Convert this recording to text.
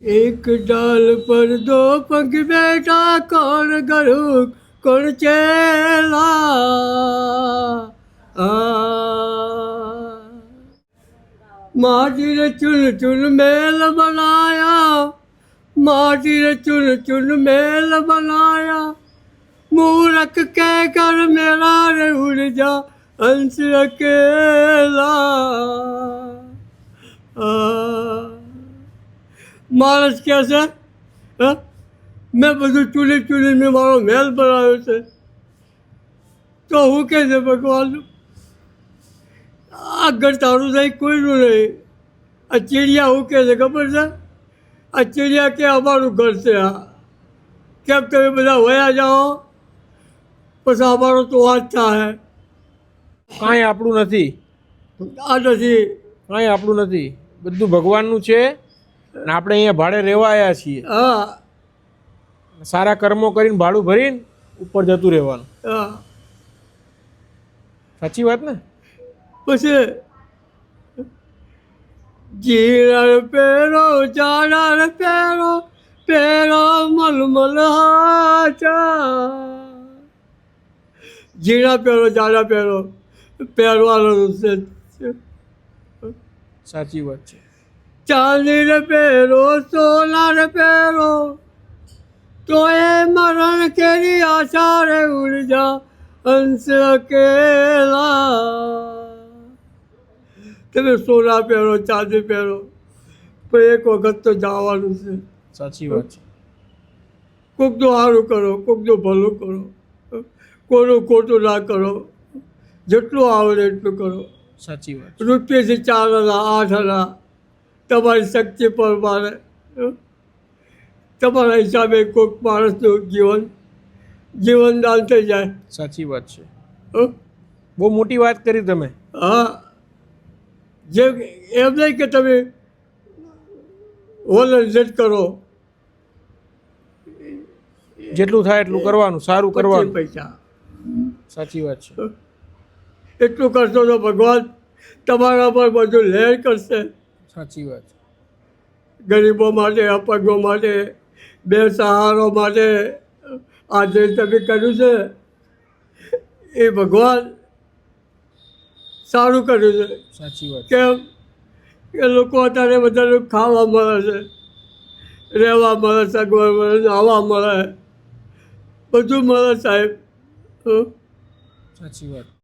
एक डाल पर दो पंख बैठा कौन गरुड़ कौन चेला माटी ने चुन चुन मेल बनाया माटी ने चुन चुन मेल बनाया मूरख कह कर मेरा रे उड़ जा हंस अकेला માણસ કહે છે મેં બધું ચૂલી ચૂલીને મારો મહેલ બનાવ્યો છે તો હું કહે છે ભગવાન આ ઘર તારું નહીં કોઈનું નહીં આ ચીડિયા હું કહે છે ખબર છે આ ચીડિયા કે અમારું ઘર છે આ કેમ તમે બધા વયા જાઓ પછી અમારો તો વાત થાય કાંઈ આપણું નથી, આ નથી કાંઈ આપણું નથી, બધું ભગવાનનું છે અને આપણે અહીંયા ભાડે રહેવા આવ્યા છીએ. હા સારા કર્મો કરીને ભાડું ભરીને ઉપર જતું રહેવાનું. હા સાચી વાત ને? પછી જીરા પહેરો ચાડા પહેરો પહેરો મલમલ હાચા જીરા પહેરો ચાડા પહેરો પહેરવાનું છે. સાચી વાત છે. ચાંદી રે પહેરો સોના રે પહેરો તો એ મરણ કેરી આશા રે ઉડ જા હંસ અકેલા તમે સોના પહેરો ચાંદી પહેરો પણ એક વખત તો જવાનું છે. સાચી વાત છે. કોકનું સારું કરો કોકનું ભલું કરો કોઈનું ખોટું ના કરો જેટલું આવડે એટલું કરો. સાચી વાત. રૂપિયાથી 4 આના 8 આના તમારી શક્તિ પર મારે તમારા હિસાબે કોઈક માણસનું જીવનદાન થઈ જાય. સાચી વાત છે. હં? બહુ મોટી વાત કરી તમે. હા જે એમ નહીં કે તમે વોલન્ટિયર કરો જેટલું થાય એટલું કરવાનું, સારું પછી કરવાનું. પૈસા સાચી વાત છે. એટલું કરશો તો ભગવાન તમારા પર બધું લહેર કરશે. સાચી વાત છે. ગરીબો માટે અપંગો માટે બેસહારો માટે આ જે તમે કર્યું છે એ ભગવાન સારું કર્યું છે. સાચી વાત. કેમ કે લોકો અત્યારે બધાનું ખાવા મળે છે રહેવા મળે સગવડ મળે નાવા મળે બધું મળે સાહેબ. સાચી વાત.